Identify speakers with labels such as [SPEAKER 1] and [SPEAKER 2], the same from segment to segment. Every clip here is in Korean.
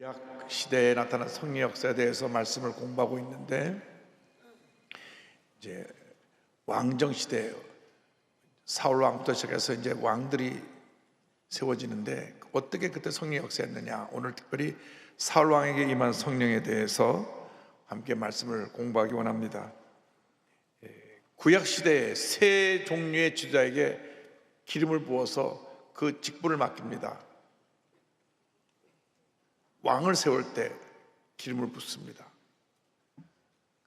[SPEAKER 1] 구약 시대에 나타난 성령 역사에 대해서 말씀을 공부하고 있는데, 이제 왕정 시대 사울 왕부터 시작해서 이제 왕들이 세워지는데 어떻게 그때 성령 역사였느냐, 오늘 특별히 사울 왕에게 임한 성령에 대해서 함께 말씀을 공부하기 원합니다. 구약 시대에 세 종류의 지도자에게 기름을 부어서 그 직분을 맡깁니다. 왕을 세울 때 기름을 붓습니다.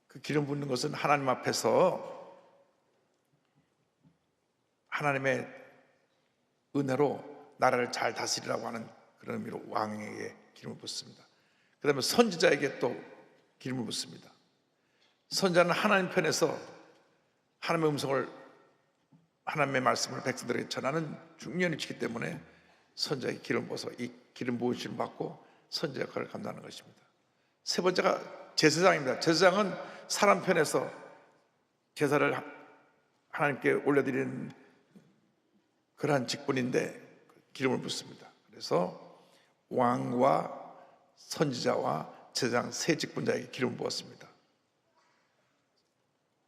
[SPEAKER 1] 그 기름 붓는 것은 하나님 앞에서 하나님의 은혜로 나라를 잘 다스리라고 하는 그런 의미로 왕에게 기름을 붓습니다. 그 다음에 선지자에게 또 기름을 붓습니다. 선지자는 하나님 편에서 하나님의 음성을, 하나님의 말씀을 백성들에게 전하는 중요한 위치이기 때문에 선지자에게 기름을 부어서 이 기름 부으심을 받고 선지 역할을 감당하는 것입니다. 세 번째가 제사장입니다. 제사장은 사람 편에서 제사를 하나님께 올려드리는 그러한 직분인데 기름을 붓습니다. 그래서 왕과 선지자와 제사장 세 직분자에게 기름을 부었습니다.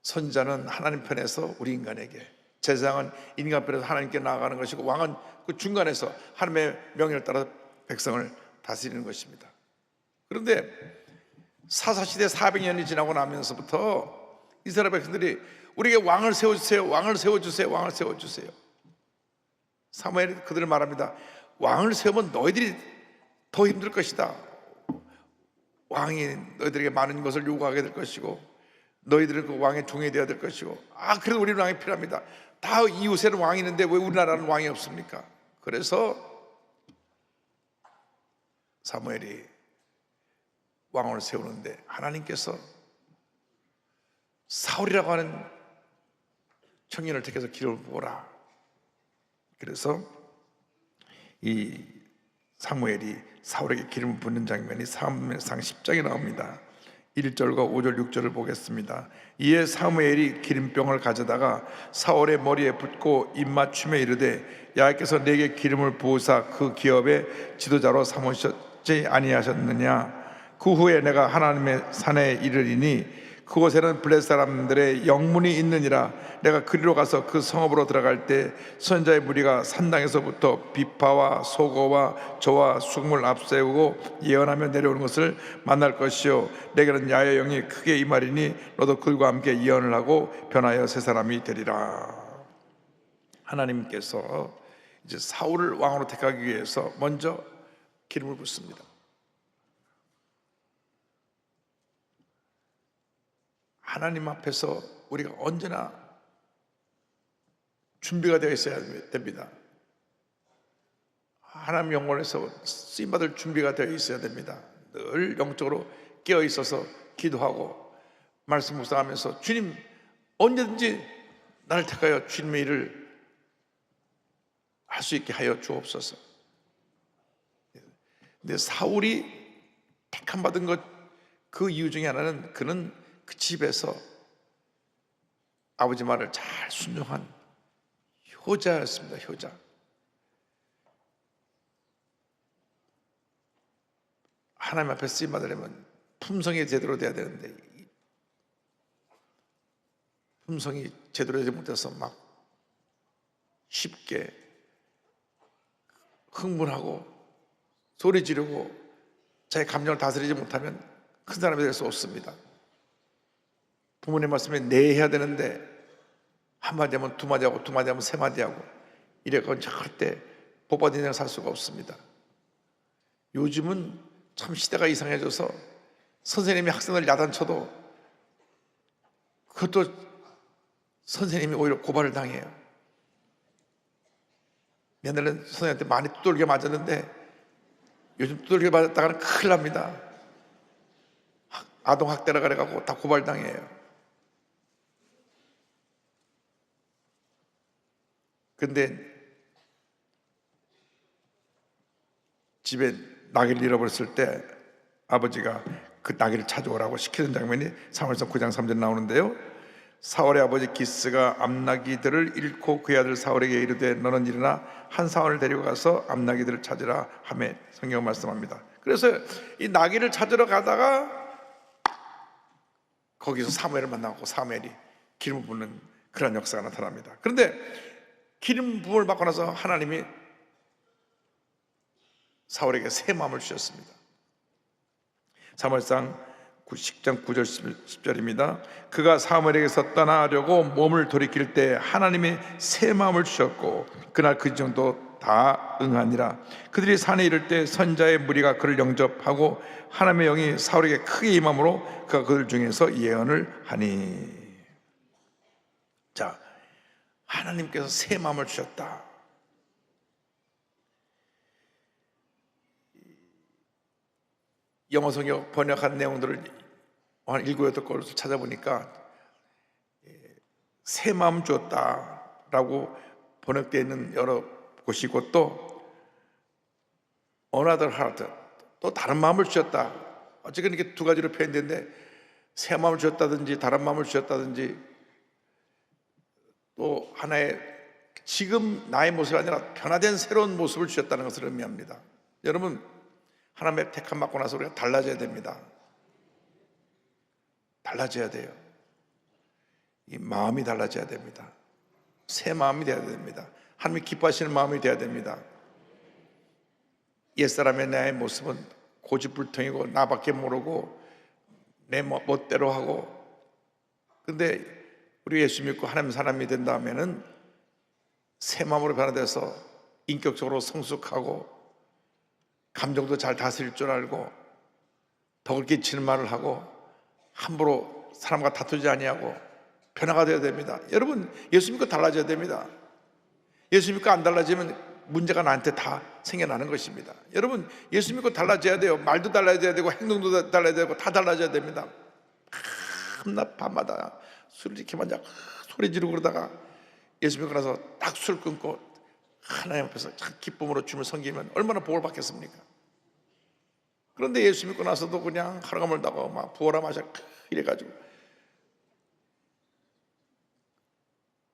[SPEAKER 1] 선지자는 하나님 편에서 우리 인간에게, 제사장은 인간 편에서 하나님께 나아가는 것이고, 왕은 그 중간에서 하나님의 명령을 따라 백성을 다스리는 것입니다. 그런데 사사시대 400년이 지나고 나면서부터 이스라엘 백성들이 우리에게 왕을 세워주세요, 왕을 세워주세요, 왕을 세워주세요. 사무엘이 그들을 말합니다. 왕을 세우면 너희들이 더 힘들 것이다. 왕이 너희들에게 많은 것을 요구하게 될 것이고, 너희들은 그 왕의 종이 되어야 될 것이고, 그래도 우리는 왕이 필요합니다. 다 이웃에는 왕이 있는데 왜 우리나라는 왕이 없습니까? 그래서 사무엘이 왕을 세우는데 하나님께서 사울이라고 하는 청년을 택해서 기름을 부어라. 그래서 이 사무엘이 사울에게 기름을 붓는 장면이 사무엘상 10장에 나옵니다. 1절과 5절 6절을 보겠습니다. 이에 사무엘이 기름병을 가져다가 사울의 머리에 붓고 입맞춤에 이르되, 여호와께서 내게 기름을 부으사 그 기업의 지도자로 삼으셨지 아니하셨느냐? 그 후에 내가 하나님의 산에 이르리니 그곳에는 블레 사람들의 영문이 있느니라. 내가 그리로 가서 그 성읍으로 들어갈 때 선자의 무리가 산당에서부터 비파와 소고와 저와 수금을 앞세우고 예언하며 내려오는 것을 만날 것이요, 내게는 야훼 영이 크게 임하리니 너도 그들과 함께 예언을 하고 변하여 새 사람이 되리라. 하나님께서 이제 사울을 왕으로 택하기 위해서 먼저 기름을 붓습니다. 하나님 앞에서 우리가 언제나 준비가 되어 있어야 됩니다. 하나님 영혼에서 쓰임받을 준비가 되어 있어야 됩니다. 늘 영적으로 깨어 있어서 기도하고 말씀 묵상하면서 주님, 언제든지 나를 택하여 주님의 일을 할 수 있게 하여 주옵소서. 근데 사울이 택함 받은 것, 그 이유 중에 하나는 그는 그 집에서 아버지 말을 잘 순종한 효자였습니다. 효자. 하나님 앞에 쓰임 받으려면 품성이 제대로 돼야 되는데, 품성이 제대로 되지 못해서 막 쉽게 흥분하고 소리 지르고 자기 감정을 다스리지 못하면 큰 사람이 될 수 없습니다. 부모님 말씀에 네 해야 되는데 한마디 하면 두마디 하고 두마디 하면 세마디 하고 이래건 절대 복받은 인생을 살 수가 없습니다. 요즘은 참 시대가 이상해져서 선생님이 학생을 야단쳐도 그것도 선생님이 오히려 고발을 당해요. 옛날에는 선생님한테 많이 두들겨 맞았는데 요즘 두들겨 맞았다가는 큰일 납니다. 아동학대라 그래갖고 다 고발당해요. 근데 집에 나귀를 잃어버렸을 때 아버지가 그 나귀를 찾아오라고 시키는 장면이 사무엘상 9장 3절 나오는데요. 사울의 아버지 기스가 암나귀들을 잃고 그의 아들 사울에게 이르되, 너는 일어나 한 사원을 데리고 가서 암나귀들을 찾으라 하며 성경 말씀합니다. 그래서 이 나귀를 찾으러 가다가 거기서 사무엘을 만나고 사무엘이 기름을 붓는 그런 역사가 나타납니다. 그런데 기름 부음을 받고 나서 하나님이 사울에게 새 마음을 주셨습니다. 사무엘상 10장 9절 10절입니다. 그가 사무엘에게서 떠나려고 몸을 돌이킬 때 하나님이 새 마음을 주셨고 그날 그 정도 다 응하니라. 그들이 산에 이를 때 선자의 무리가 그를 영접하고 하나님의 영이 사울에게 크게 임함으로 그가 그들 중에서 예언을 하니. 자, 하나님께서 새 마음을 주셨다. 영어 성경 번역한 내용들을 한 7, 8곳을 찾아보니까 새 마음 주었다라고 번역되어 있는 여러 곳이 있고 또 another heart, 또 다른 마음을 주셨다. 어쨌든 이렇게 두 가지로 표현되는데 새 마음을 주셨다든지 다른 마음을 주셨다든지 또 하나의 지금 나의 모습이 아니라 변화된 새로운 모습을 주셨다는 것을 의미합니다. 여러분, 하나님의 택함 받고 나서 우리가 달라져야 됩니다. 달라져야 돼요. 이 마음이 달라져야 됩니다. 새 마음이 되어야 됩니다. 하나님이 기뻐하시는 마음이 되어야 됩니다. 옛사람의 나의 모습은 고집불통이고 나밖에 모르고 내 멋대로 하고, 근데 우리 예수 믿고 하나님 사람이 된 다음에는 새 마음으로 변화돼서 인격적으로 성숙하고 감정도 잘 다스릴 줄 알고 덕을 끼치는 말을 하고 함부로 사람과 다투지 아니하고 변화가 되어야 됩니다. 여러분, 예수 믿고 달라져야 됩니다. 예수 믿고 안 달라지면 문제가 나한테 다 생겨나는 것입니다. 여러분, 예수 믿고 달라져야 돼요. 말도 달라져야 되고 행동도 달라져야 되고 다 달라져야 됩니다. 밤낮 밤마다 술을 이렇게 만져 소리 지르고 그러다가 예수 믿고 나서 딱 술 끊고 하나님 앞에서 참 기쁨으로 주님을 섬기면 얼마나 복을 받겠습니까? 그런데 예수 믿고 나서도 그냥 하루가 멀다고 막 부어라 마셔 이래가지고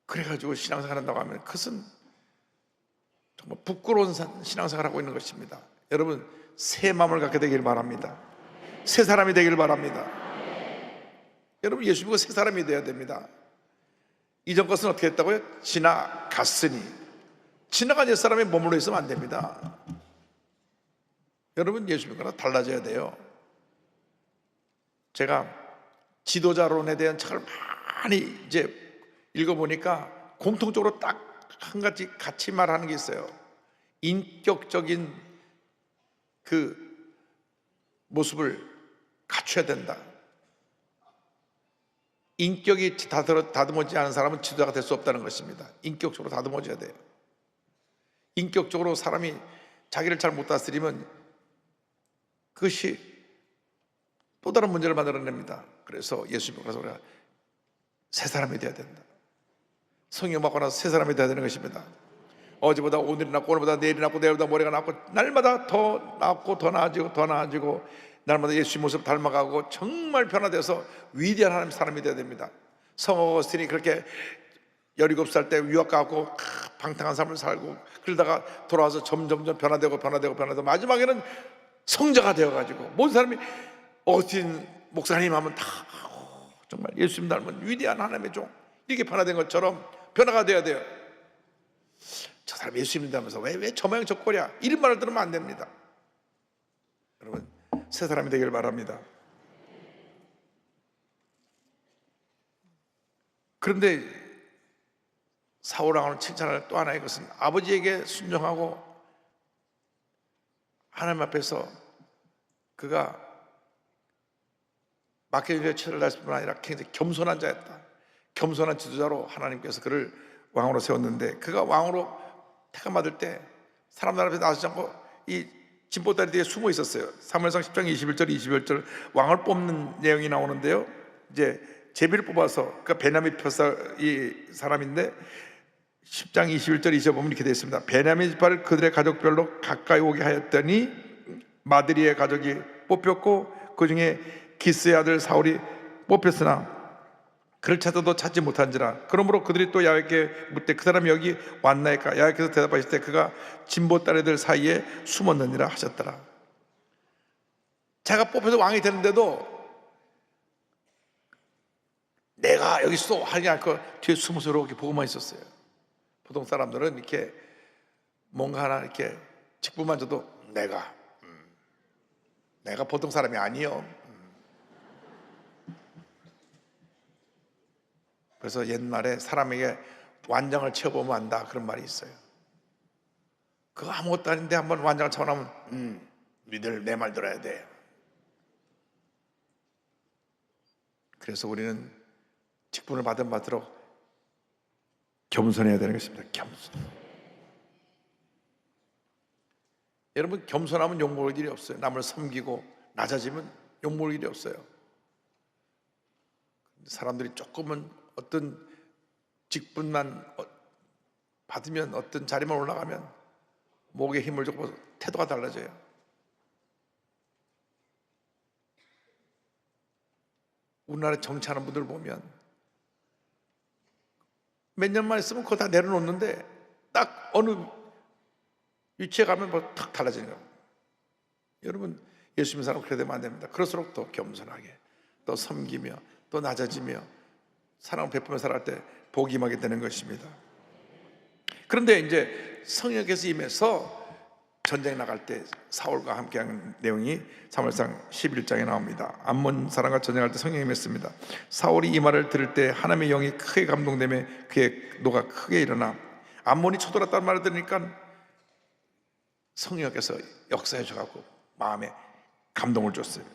[SPEAKER 1] 그래가지고 신앙생활 한다고 하면 그것은 정말 부끄러운 신앙생활을 하고 있는 것입니다. 여러분, 새 마음을 갖게 되길 바랍니다. 새 사람이 되길 바랍니다. 여러분, 예수 믿고 새 사람이 되어야 됩니다. 이전 것은 어떻게 했다고요? 지나갔으니. 지나간 옛사람이 머물러 있으면 안 됩니다. 여러분, 예수 믿거나 달라져야 돼요. 제가 지도자론에 대한 책을 많이 이제 읽어보니까 공통적으로 딱 한 가지 같이 말하는 게 있어요. 인격적인 그 모습을 갖춰야 된다. 인격이 다듬어지지 않은 사람은 지도자가 될 수 없다는 것입니다. 인격적으로 다듬어져야 돼요. 인격적으로 사람이 자기를 잘 못 다스리면 그것이 또 다른 문제를 만들어냅니다. 그래서 예수 믿고 나서 우리가 새 사람이 되어야 된다. 성령 받고 나서 새 사람이 되어야 되는 것입니다. 어제보다 오늘이 낫고 오늘보다 내일이 낫고 내일보다 모레가 낫고 날마다 더 낫고 더 나아지고 더 나아지고 날마다 예수의 모습 닮아가고 정말 변화돼서 위대한 하나님 사람이 되어야 됩니다. 성 어거스틴이 그렇게 17살 때 유학 가고 방탕한 삶을 살고 그러다가 돌아와서 점점점 변화되고 마지막에는 성자가 되어가지고 모든 사람이 어거스틴 목사님 하면 다 정말 예수님 닮은 위대한 하나님의 종 이렇게 변화된 것처럼 변화가 돼야 돼요. 저 사람 예수님 닮아서 왜 저 모양 저 꼴이야 이런 말을 들으면 안 됩니다. 여러분, 새 사람이 되길 바랍니다. 그런데 사울 왕을 칭찬할 또 하나의 것은 아버지에게 순종하고 하나님 앞에서 그가 맡겨진 죄를 날 뿐만 아니라 굉장히 겸손한 자였다. 겸손한 지도자로 하나님께서 그를 왕으로 세웠는데 그가 왕으로 택함받을 때 사람들 앞에 나서지 않고 이 진보다리 뒤에 숨어 있었어요. 사무엘상 10장 21절 22절 왕을 뽑는 내용이 나오는데요. 이제 제비를 뽑아서 그러니까 베냐민 표사 이 사람인데 10장 21절 22절 보면 이렇게 되어 있습니다. 베냐민 지파를 그들의 가족별로 가까이 오게 하였더니 마드리의 가족이 뽑혔고 그 중에 기스의 아들 사울이 뽑혔으나 그를 찾아도 찾지 못한지라. 그러므로 그들이 또 야훼께 묻되 그 사람이 여기 왔나이까. 야훼께서 대답하실 때 그가 진보 딸애들 사이에 숨었느니라 하셨더라. 자가 뽑혀서 왕이 되는데도 내가 여기 있어 하지 않고 뒤에 숨어서 이렇게 보고만 있었어요. 보통 사람들은 이렇게 뭔가 하나 이렇게 직분만 줘도 내가 보통 사람이 아니요. 그래서 옛날에 사람에게 완장을 채워보면 안다 그런 말이 있어요. 그거 아무것도 아닌데 한번 완장을 채워놓으면 니들 내 말 들어야 돼. 그래서 우리는 직분을 받은 받도록 겸손해야 되는 것입니다. 겸손. 여러분, 겸손하면 욕먹을 일이 없어요. 남을 섬기고 낮아지면 욕먹을 일이 없어요. 사람들이 조금은 어떤 직분만 받으면, 어떤 자리만 올라가면 목에 힘을 주고 태도가 달라져요. 우리나라 정치하는 분들 보면 몇 년만 있으면 그거 다 내려놓는데 딱 어느 위치에 가면 뭐 탁 달라지는 거예요. 여러분, 예수 믿는 사람 그렇게 되면 안 됩니다. 그럴수록 더 겸손하게, 또 섬기며, 또 낮아지며 사랑을 베푸며 살아갈 때 복이 임하게 되는 것입니다. 그런데 이제 성령께서 임해서 전쟁에 나갈 때 사울과 함께하는 내용이 사무엘상 11장에 나옵니다. 암몬 사람과 전쟁할 때 성령이 임했습니다. 사울이 이 말을 들을 때 하나님의 영이 크게 감동되며 그의 노가 크게 일어나 암몬이 쳐들었다는 말을 들으니까 성령께서 역사해 주셔서 마음에 감동을 줬어요.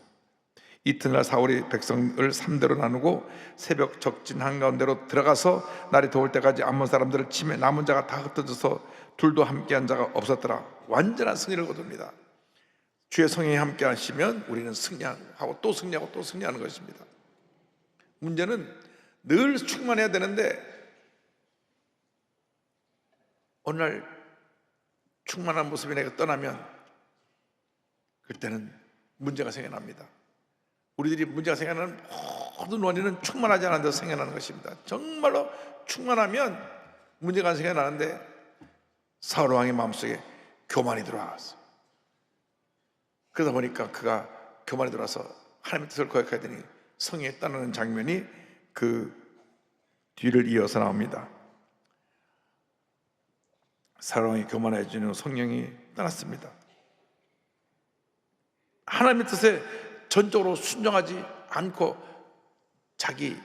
[SPEAKER 1] 이튿날 사울이 백성을 3대로 나누고 새벽 적진 한가운데로 들어가서 날이 더울 때까지 암몬 사람들을 치매 남은 자가 다 흩어져서 둘도 함께한 자가 없었더라. 완전한 승리를 거둡니다. 주의 성령이 함께 하시면 우리는 승리하고 또 승리하고 또 승리하는 것입니다. 문제는 늘 충만해야 되는데 어느 날 충만한 모습이 내가 떠나면 그때는 문제가 생겨납니다. 우리들이 문제가 생겨나는 모든 원인은 충만하지 않은 데서 생겨나는 것입니다. 정말로 충만하면 문제가 안 생겨나는데 사울 왕의 마음속에 교만이 들어왔어. 그러다 보니까 그가 교만이 들어와서 하나님의 뜻을 거역하더니 성에 따르는 장면이 그 뒤를 이어서 나옵니다. 사울 왕이 교만해지는 성령이 떠났습니다. 하나님의 뜻에 전적으로 순종하지 않고 자기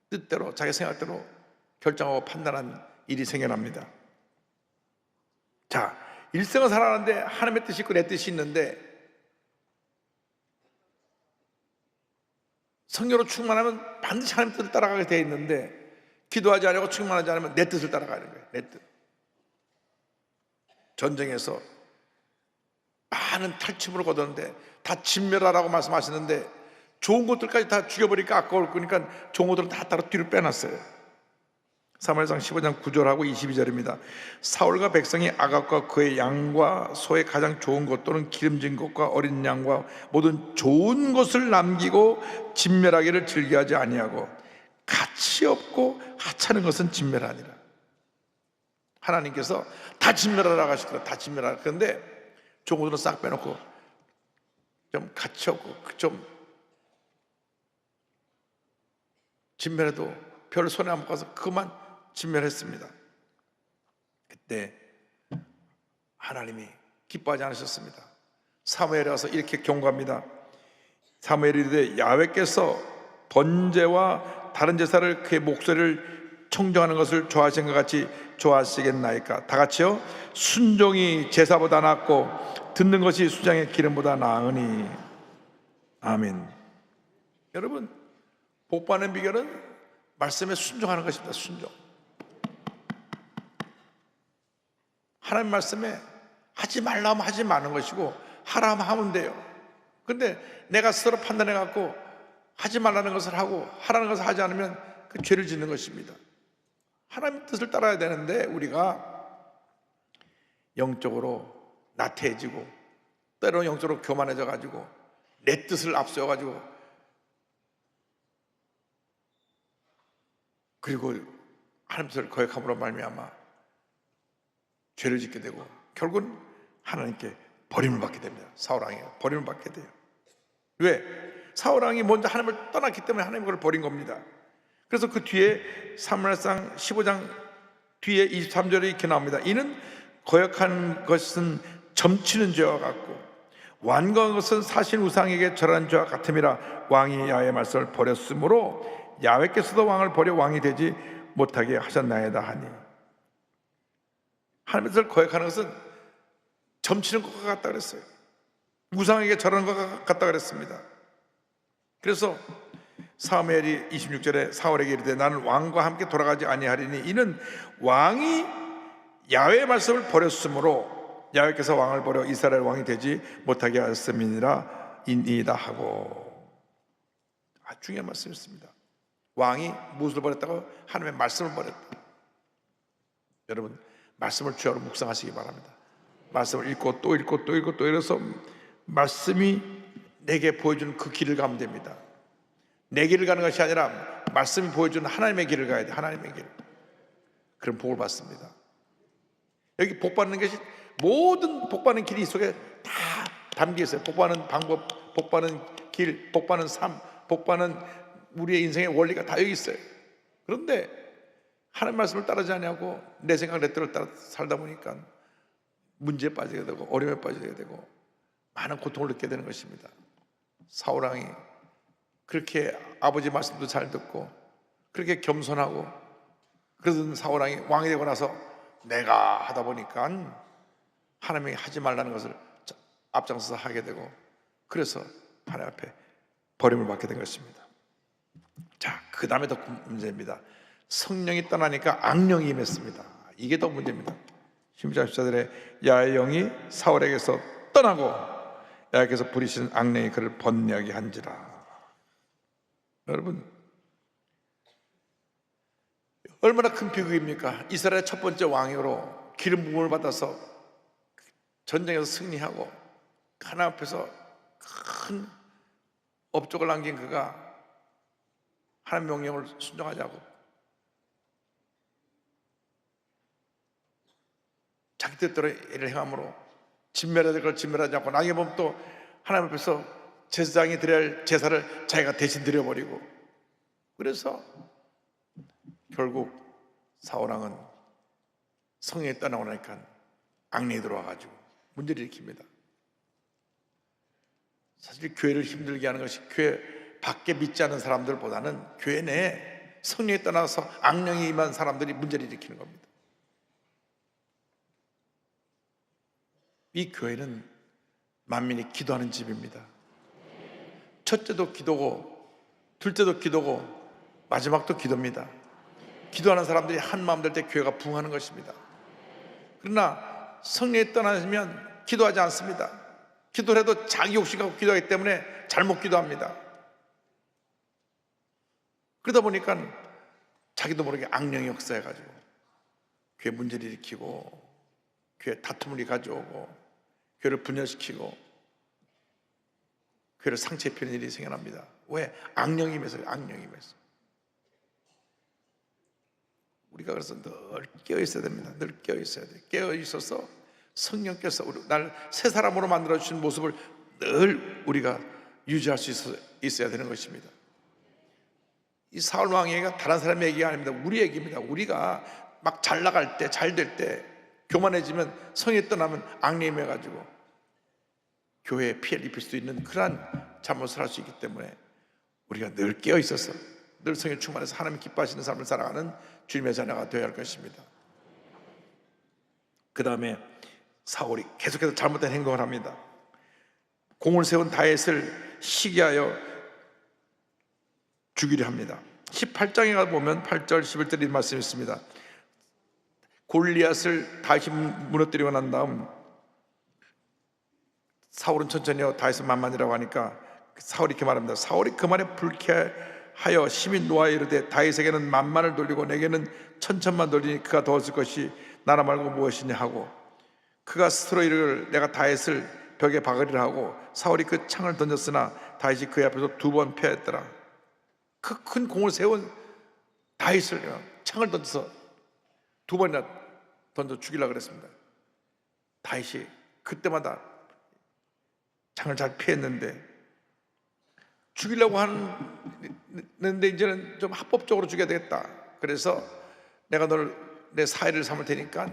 [SPEAKER 1] 뜻대로, 자기 생각대로 결정하고 판단한 일이 생겨납니다. 자, 일생을 살아가는데 하나님의 뜻이 있고 내 뜻이 있는데 성령으로 충만하면 반드시 하나님의 뜻을 따라가게 되어 있는데 기도하지 않고 충만하지 않으면 내 뜻을 따라가는 거예요. 내 뜻. 전쟁에서 많은 탈취물을 거뒀는데 다 진멸하라고 말씀하시는데 좋은 것들까지 다 죽여버리니까 아까울 거니까 좋은 것들은 다 따로 뒤로 빼놨어요. 사무엘상 15장 9절하고 22절입니다. 사울과 백성이 아각과 그의 양과 소의 가장 좋은 것 또는 기름진 것과 어린 양과 모든 좋은 것을 남기고 진멸하기를 즐겨하지 아니하고 가치 없고 하찮은 것은 진멸하니라. 하나님께서 다 진멸하라고 하시더라. 다 진멸하라. 그런데 좋은 것들은 싹 빼놓고 좀 가치 없고 좀 진멸해도 별 손에 안 먹어서 그만 진멸했습니다. 그때 하나님이 기뻐하지 않으셨습니다. 사무엘에 와서 이렇게 경고합니다. 사무엘이 이르되 야훼께서 번제와 다른 제사를 그의 목소리를 청정하는 것을 좋아하신 것 같이 좋아하시겠나이까. 다 같이요. 순종이 제사보다 낫고 듣는 것이 수장의 기름보다 나으니. 아멘. 여러분, 복받는 비결은 말씀에 순종하는 것입니다. 순종. 하나님 말씀에 하지 말라 하면 하지 마는 것이고 하라 하면 하면 돼요. 근데 내가 스스로 판단해 갖고 하지 말라는 것을 하고 하라는 것을 하지 않으면 그 죄를 짓는 것입니다. 하나님의 뜻을 따라야 되는데 우리가 영적으로 나태해지고 때로는 영적으로 교만해져 가지고 내 뜻을 앞세워 가지고 그리고 하나님 뜻을 거역함으로 말미암아 죄를 짓게 되고 결국은 하나님께 버림을 받게 됩니다. 사울 왕이 버림을 받게 돼요. 왜? 사울 왕이 먼저 하나님을 떠났기 때문에 하나님이 그걸 버린 겁니다. 그래서 그 뒤에 사무엘상 15장 뒤에 23절에 이렇게 나옵니다. 이는 거역한 것은 점치는 죄와 같고 완고한 것은 사신 우상에게 절한 죄와 같음이라. 왕이 야훼의 말씀을 버렸으므로 야훼께서도 왕을 버려 왕이 되지 못하게 하셨나이다 하니. 하나님의 뜻을 거역하는 것은 점치는 것과 같다 그랬어요. 우상에게 절하는 것과 같다 그랬습니다. 그래서 사무엘이 26절에 사울에게 이르되 나는 왕과 함께 돌아가지 아니하리니 이는 왕이 야훼의 말씀을 버렸으므로 야훼께서 왕을 버려 이스라엘 왕이 되지 못하게 하였음이니라 이다 하고. 아주 중요한 말씀이었습니다. 왕이 무엇을 버렸다고? 하나님의 말씀을 버렸다. 여러분, 말씀을 주야로 묵상하시기 바랍니다. 말씀을 읽고 또 읽고 또 읽고 또 읽어서 말씀이 내게 보여주는 그 길을 가면 됩니다. 내 길을 가는 것이 아니라 말씀이 보여주는 하나님의 길을 가야 돼. 하나님의 길. 그럼 복을 받습니다. 여기 복 받는 것이, 모든 복 받는 길이 이 속에 다 담겨 있어요. 복 받는 방법, 복 받는 길, 복 받는 삶, 복 받는 우리의 인생의 원리가 다 여기 있어요. 그런데 하나님 말씀을 따르지 않냐고 내 생각 내 뜻을 따라 살다 보니까 문제에 빠지게 되고 어려움에 빠지게 되고 많은 고통을 느끼게 되는 것입니다. 사울 왕이 그렇게 아버지 말씀도 잘 듣고 그렇게 겸손하고 그러던 사울 왕이 왕이 되고 나서 내가 하다 보니까 하나님이 하지 말라는 것을 앞장서서 하게 되고 그래서 하나님 앞에 버림을 받게 된 것입니다. 자, 그 다음에 더 문제입니다. 성령이 떠나니까 악령이 임했습니다. 이게 더 문제입니다. 16장 14절에 야훼의 영이 사울에게서 떠나고 야훼께서 부리시는 악령이 그를 번뇌하게 한지라. 여러분, 얼마나 큰 비극입니까? 이스라엘의 첫 번째 왕으로 기름 부음을 받아서 전쟁에서 승리하고 하나님 앞에서 큰 업적을 남긴 그가 하나님 명령을 순종하지 않고 자기 뜻대로 일을 행함으로 진멸해야 될 걸 진멸하지 않고 나중에 보면 또 하나님 앞에서 제사장이 드려야 할 제사를 자기가 대신 드려버리고, 그래서 결국 사울왕은 성령이 떠나고 나니까 악령이 들어와가지고 문제를 일으킵니다. 사실 교회를 힘들게 하는 것이 교회 밖에 믿지 않는 사람들보다는 교회 내에 성령이 떠나서 악령이 임한 사람들이 문제를 일으키는 겁니다. 이 교회는 만민이 기도하는 집입니다. 첫째도 기도고 둘째도 기도고 마지막도 기도입니다. 기도하는 사람들이 한 마음 될 때 교회가 부흥하는 것입니다. 그러나 성령이 떠나면 기도하지 않습니다. 기도를 해도 자기 욕심 갖고 기도하기 때문에 잘못 기도합니다. 그러다 보니까 자기도 모르게 악령이 역사해가지고 교회 문제를 일으키고 교회 다툼을 가져오고 교회를 분열시키고 교회를 상처 입히는 일이 생겨납니다. 왜? 악령이 임해서. 악령이 임해서. 우리가 그래서 늘 깨어 있어야 됩니다. 늘 깨어 있어야 돼요. 깨어 있어서 성령께서 날 새 사람으로 만들어 주신 모습을 늘 우리가 유지할 수 있어야 되는 것입니다. 이 사울 왕의 얘기가 다른 사람의 얘기가 아닙니다. 우리 얘기입니다. 우리가 막 잘 나갈 때, 잘 될 때, 교만해지면, 성이 떠나면 악령이 가지고 교회에 피해를 입힐 수 있는 그러한 잘못을 할 수 있기 때문에 우리가 늘 깨어 있어서 늘 성에 충만해서 하나님 기뻐하시는 삶을 살아가는 주님의 자녀가 되어야 할 것입니다. 그 다음에 사울이 계속해서 잘못된 행동을 합니다. 공을 세운 다윗을 시기하여 죽이려 합니다. 18장에 가 보면 8절 11절에 이 말씀이 있습니다. 골리앗을 다윗이 무너뜨리고 난 다음 사울은 천천히 다윗은 만만이라고 하니까 사울이 이렇게 말합니다. 사울이 그 말에 불쾌하여 심히 노하여 이르되 다윗에게는 만만을 돌리고 내게는 천천만 돌리니 그가 더웠을 것이 나라 말고 무엇이냐 하고, 그가 스스로 이르기를 내가 다윗을 벽에 박으리라 하고 사울이 그 창을 던졌으나 다윗이 그의 앞에서 2번 패했더라. 그 큰 공을 세운 다윗을 창을 던져서 2번이나 던져 죽이려고 그랬습니다. 다윗이 그때마다 창을 잘 피했는데 죽이려고 하는데 이제는 좀 합법적으로 죽여야 되겠다. 그래서 내가 너를 내 사이를 삼을 테니까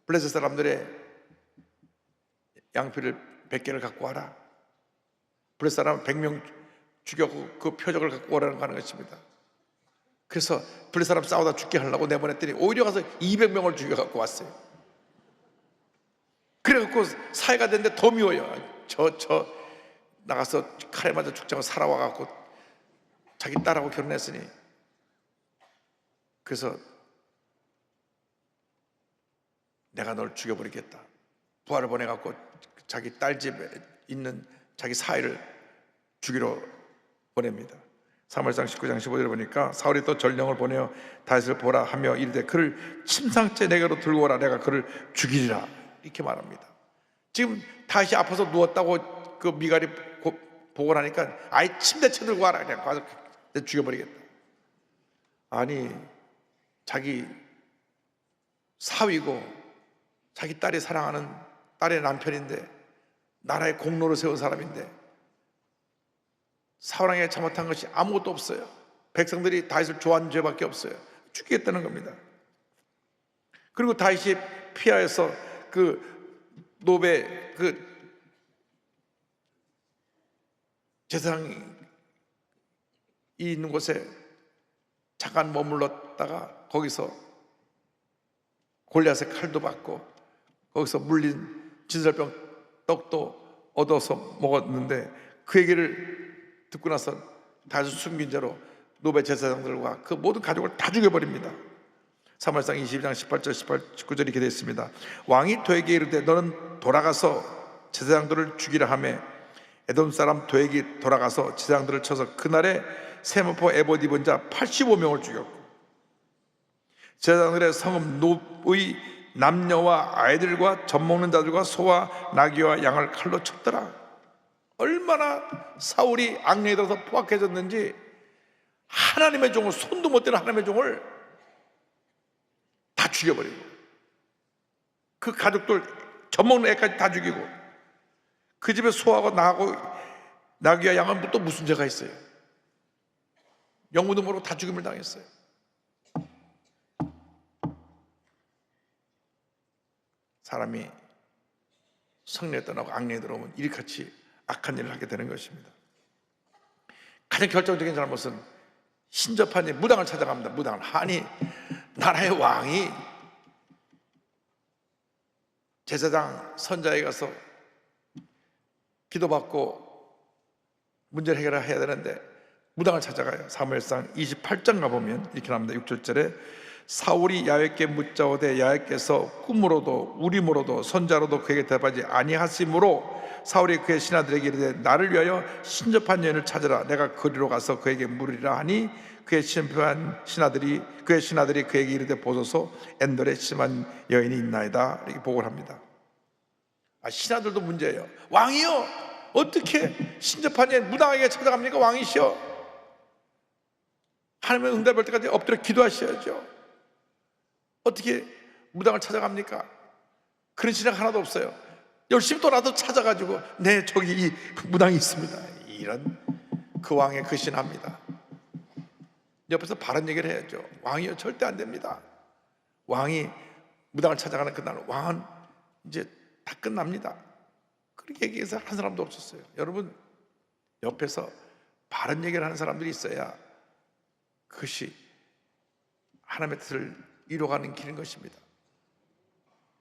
[SPEAKER 1] 블레셋 사람들의 양피를 100개를 갖고 와라. 블레셋 사람 100명 죽였고 그 표적을 갖고 오라는 거 하는 것입니다. 그래서 블레셋 사람 싸우다 죽게 하려고 내보냈더니 오히려 가서 200명을 죽여 갖고 왔어요. 그래갖고 사회가 됐는데 더 미워요. 저 나가서 칼에 맞아 죽자고 살아와 갖고 자기 딸하고 결혼했으니. 그래서 내가 널 죽여버리겠다. 부하를 보내갖고 자기 딸 집에 있는 자기 사위를 죽이러 보냅니다. 사무엘상 19장 15절에 보니까 사울이 또 전령을 보내어 다윗을 보라 하며 이르되 그를 침상째 내게로 들고 오라. 내가 그를 죽이리라. 이렇게 말합니다. 지금 다윗이 아파서 누웠다고 그 미갈이 보고 나니까 아예 침대채 들고 와라. 그냥 가서 죽여버리겠다. 아니, 자기 사위고 자기 딸이 사랑하는 딸의 남편인데 나라의 공로를 세운 사람인데 사울왕에게 잘못한 것이 아무것도 없어요. 백성들이 다윗을 좋아하는 죄밖에 없어요. 죽이겠다는 겁니다. 그리고 다윗이 피하여서 그 노베 그 제사장이 있는 곳에 잠깐 머물렀다가 거기서 골리앗의 칼도 받고 거기서 물린 진설병 떡도 얻어서 먹었는데 그 얘기를 듣고 나서 다윗을 숨긴 죄로 노베 제사장들과 그 모든 가족을 다 죽여버립니다. 사무엘상 22장 18절 19절 이렇게 되어 있습니다. 왕이 도에게 이르되 너는 돌아가서 제사장들을 죽이라 하매 에돔 사람 도에게 돌아가서 제사장들을 쳐서 그날에 세무포 에봇 입은 자 85명을 죽였고 제사장들의 성읍 놉의 남녀와 아이들과 젖먹는 자들과 소와 나귀와 양을 칼로 쳤더라. 얼마나 사울이 악령에 들어서 포악해졌는지 하나님의 종을, 손도 못 대는 하나님의 종을 다 죽여버리고 그 가족들 젖먹는 애까지 다 죽이고 그 집에 소하고 나귀와 양은 또 무슨 죄가 있어요? 영문도 모르고 다 죽임을 당했어요. 사람이 성령에 떠나고 악령에 들어오면 이리같이 악한 일을 하게 되는 것입니다. 가장 결정적인 잘못은 신접한 일, 무당을 찾아갑니다. 무당을. 아니, 나라의 왕이 제사장 선자에 가서 기도받고 문제를 해결해야 되는데 무당을 찾아가요. 사무엘상 28장 가보면 이렇게 나옵니다. 6절에 사울이 야훼께 묻자오되 야훼께서 꿈으로도 우림으로도 선자로도 그에게 대답하지 아니하심으로 사울이 그의 신하들에게 이르되 나를 위하여 신접한 여인을 찾으라. 내가 거리로 가서 그에게 물으리라 하니 그의 신하들이 그에게 이르되 보소서 엔돌에 심한 여인이 있나이다. 이렇게 보고를 합니다. 신하들도 문제예요. 왕이요, 어떻게 신접한 여인 무당에게 찾아갑니까? 왕이시여, 하나님의 응답할 때까지 엎드려 기도하셔야죠. 어떻게 무당을 찾아갑니까? 그런 신학 하나도 없어요. 열심히 또 나도 찾아가지고 네, 저기 이 무당이 있습니다. 이런 그 왕의 그 신합니다. 옆에서 바른 얘기를 해야죠. 왕이요, 절대 안 됩니다. 왕이 무당을 찾아가는 그날 왕은 이제 다 끝납니다. 그렇게 얘기해서 한 사람도 없었어요. 여러분, 옆에서 바른 얘기를 하는 사람들이 있어야 그것이 하나님의 뜻을 이루어가는 길인 것입니다.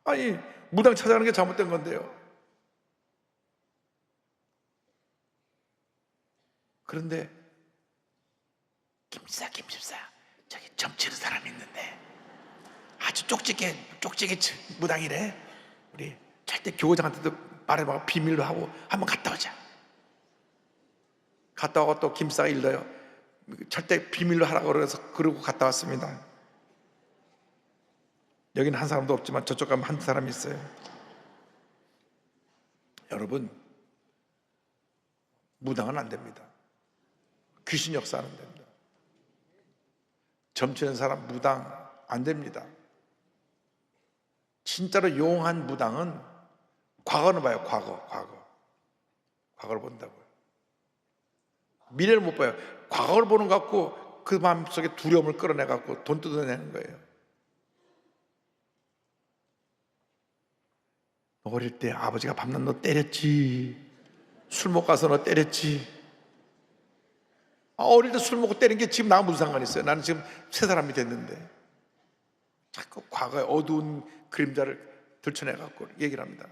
[SPEAKER 1] 아니, 무당 찾아가는 게 잘못된 건데요. 그런데 김집사 저기 점치는 사람이 있는데 아주 쪽지게 무당이래. 우리 절대 교장한테도 말해봐, 비밀로 하고 한번 갔다 오자. 갔다 오고 또 김집사가 일러요. 절대 비밀로 하라고 그래서 그러고 갔다 왔습니다. 여기는 한 사람도 없지만 저쪽 가면 한 사람이 있어요. 여러분, 무당은 안 됩니다. 귀신 역사는 안 됩니다. 점치는 사람 무당 안 됩니다. 진짜로 용한 무당은 과거는 봐요. 과거를 본다고요. 미래를 못 봐요. 과거를 보는 것 같고 그 마음속에 두려움을 끌어내 갖고 돈 뜯어내는 거예요. 어릴 때 아버지가 밤낮 너 때렸지, 술 먹고 가서 너 때렸지. 어릴 때 술 먹고 때린 게 지금 나랑 무슨 상관이 있어요? 나는 지금 새 사람이 됐는데. 자꾸 과거의 어두운 그림자를 들춰내 갖고 얘기를 합니다.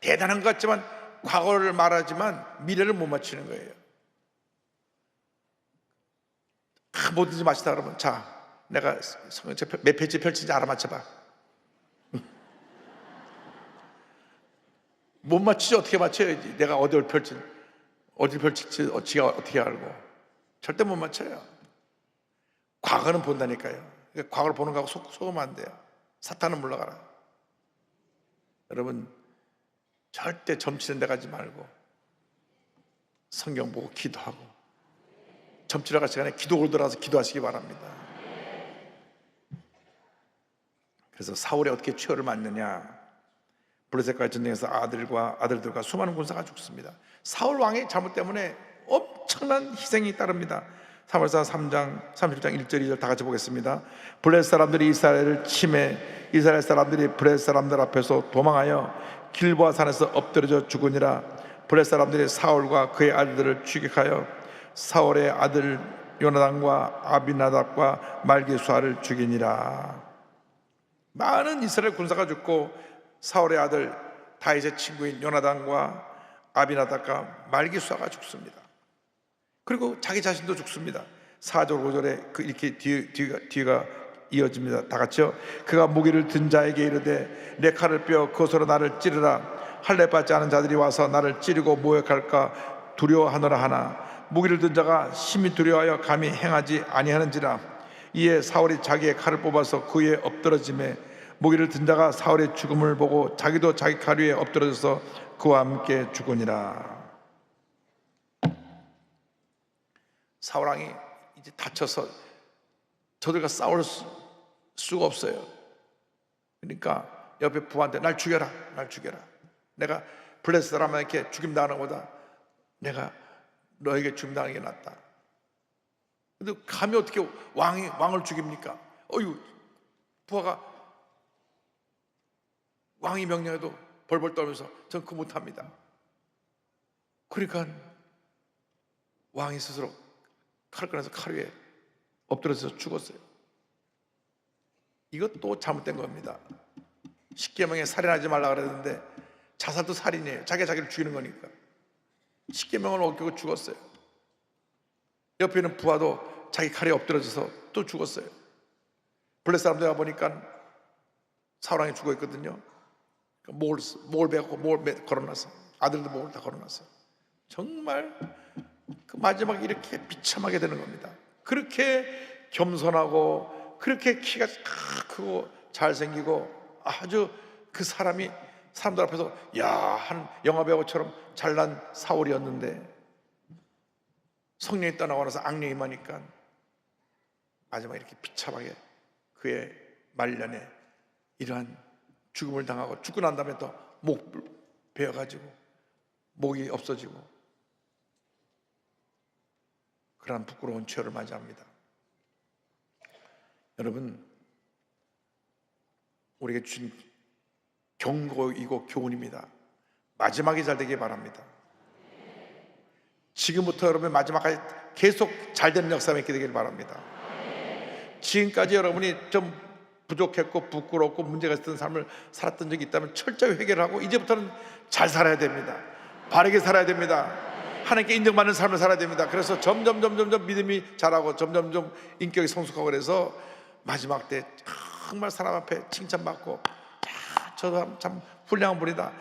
[SPEAKER 1] 대단한 것 같지만 과거를 말하지만 미래를 못 맞추는 거예요. 뭐든지 마시다 그러면, 자, 내가 성경책 몇 페이지 펼치는지 알아맞혀봐. 못 맞추지. 어떻게 맞춰야지. 내가 어디를 펼칠지 지가 어떻게 알고. 절대 못 맞춰요. 과거는 본다니까요. 그러니까 과거를 보는 거하고 속으면 안 돼요. 사탄은 물러가라. 여러분, 절대 점치는 데 가지 말고 성경 보고 기도하고, 점치러 갈 시간에 기도를 들어가서 기도하시기 바랍니다. 그래서 사울이 어떻게 최후를 맞느냐? 블레셋과의 전쟁에서 아들들과 수많은 군사가 죽습니다. 사울 왕의 잘못 때문에 엄청난 희생이 따릅니다. 사무엘상 3장 31장 1절 2절 다 같이 보겠습니다. 블레셋 사람들이 이스라엘을 침해, 이스라엘 사람들이 블레셋 사람들 앞에서 도망하여 길보아 산에서 엎드려져 죽으니라. 블레셋 사람들이 사울과 그의 아들들을 추격하여 사울의 아들 요나단과 아비나답과 말기수아를 죽이니라. 많은 이스라엘 군사가 죽고 사울의 아들 다윗의 친구인 요나단과 아비나답과 말기수아가 죽습니다. 그리고 자기 자신도 죽습니다. 4절 5절에 이렇게 뒤가 이어집니다. 다 같이요. 그가 무기를 든 자에게 이르되 내 칼을 빼어 그것으로 나를 찌르라. 할례 받지 않은 자들이 와서 나를 찌르고 모욕할까 두려워하노라 하나 무기를 든 자가 심히 두려워하여 감히 행하지 아니하는지라. 이에 사울이 자기의 칼을 뽑아서 그 위에 엎드러짐에 무기를 든 자가 사울의 죽음을 보고 자기도 자기 칼 위에 엎드러져서 그와 함께 죽으니라. 사울 왕이 이제 다쳐서 저들과 싸울 수가 없어요. 그러니까 옆에 부하한테 날 죽여라, 날 죽여라. 내가 블레셋 사람에게 죽임당하는 것보다 내가 너에게 죽임당하는 게 낫다. 근데 감히 어떻게 왕을 죽입니까? 어휴, 부하가 왕이 명령해도 벌벌 떨면서 전 그거 못합니다. 그러니까 왕이 스스로 칼을 꺼내서 칼 위에 엎드려서 죽었어요. 이것도 잘못된 겁니다. 십계명에 살인하지 말라 그랬는데 자살도 살인이에요. 자기가 자기를 죽이는 거니까. 십계명을 어기고 죽었어요. 옆에 있는 부하도 자기 칼에 엎드려져서 또 죽었어요. 블레셋 사람들 가보니까 사울왕이 죽어 있거든요. 목을 베고 목을 걸어놨어. 아들도 목을 다 걸어놨어. 정말 그 마지막에 이렇게 비참하게 되는 겁니다. 그렇게 겸손하고 그렇게 키가 크고 잘생기고 아주 그 사람이 사람들 앞에서 한 영화배우처럼 잘난 사울이었는데 성령이 떠나고 나서 악령이 임하니까 마지막에 이렇게 비참하게 그의 말년에 이러한 죽음을 당하고 죽고 난 다음에 또 목 베어가지고 목이 없어지고 그러한 부끄러운 죄를 맞이합니다. 여러분, 우리에게 주신 경고이고 교훈입니다. 마지막이 잘 되길 바랍니다. 지금부터 여러분의 마지막까지 계속 잘 되는 역사가 있게 되길 바랍니다. 지금까지 여러분이 좀 부족했고 부끄럽고 문제가 있었던 삶을 살았던 적이 있다면 철저히 회개하고 이제부터는 잘 살아야 됩니다. 바르게 살아야 됩니다. 하나님께 인정받는 삶을 살아야 됩니다. 그래서 점점 믿음이 자라고 점점 인격이 성숙하고 그래서 마지막 때 정말 사람 앞에 칭찬받고 저도 참 훌륭한 분이다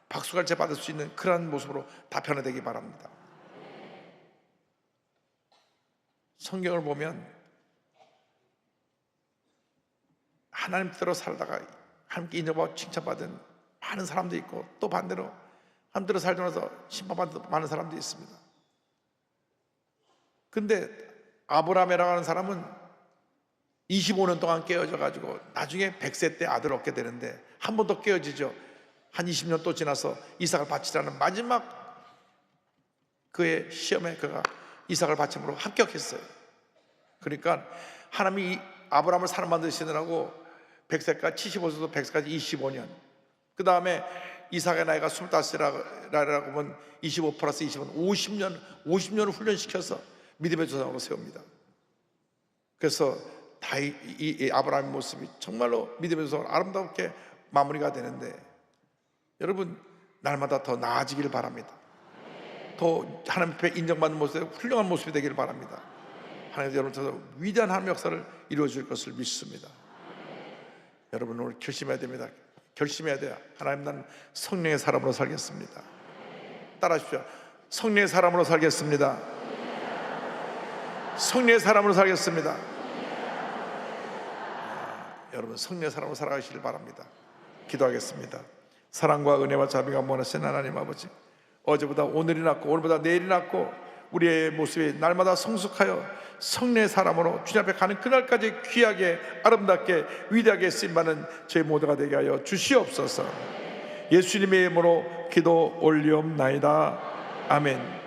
[SPEAKER 1] 박수갈채 받을 수 있는 그런 모습으로 다 변화되기 바랍니다. 성경을 보면 하나님 뜻대로 살다가 하나님께 인정받고 칭찬받은 많은 사람도 있고 또 반대로 하나님대로 살지 않아서 심판받은 많은 사람도 있습니다. 근데 아브라함이라고 하는 사람은 25년 동안 깨어져 가지고 나중에 100세 때 아들을 얻게 되는데 한 번 더 깨어지죠. 한 20년 또 지나서 이삭을 바치라는 마지막 그의 시험에 그가 이삭을 바침으로 합격했어요. 그러니까 하나님이 이 아브라함을 사람 만드시느라고 100세까지 75세도 100세까지 25년, 그 다음에 이삭의 나이가 25세라고 하면 25 플러스 20은 50년을 훈련시켜서 믿음의 조상으로 세웁니다. 그래서 이 아브라함의 모습이 정말로 믿음의 조상으로 아름답게 마무리가 되는데, 여러분 날마다 더 나아지기를 바랍니다. 더 하나님 앞에 인정받는 모습이 훌륭한 모습이 되기를 바랍니다. 하나님 여러분께서 위대한 하나님의 역사를 이루어 줄 것을 믿습니다. 여러분 오늘 결심해야 됩니다. 결심해야 돼요. 하나님, 나는 성령의 사람으로 살겠습니다. 따라하십시오. 성령의 사람으로 살겠습니다. 성령의 사람으로 살겠습니다. 여러분 성령의 사람으로 살아가시길 바랍니다. 기도하겠습니다. 사랑과 은혜와 자비가 무한하신 하나님 아버지, 어제보다 오늘이 낫고 오늘보다 내일이 낫고 우리의 모습이 날마다 성숙하여 성령의 사람으로 주님 앞에 가는 그날까지 귀하게 아름답게 위대하게 쓰임받는 저희 모두가 되게 하여 주시옵소서. 예수님의 이름으로 기도 올리옵나이다. 아멘.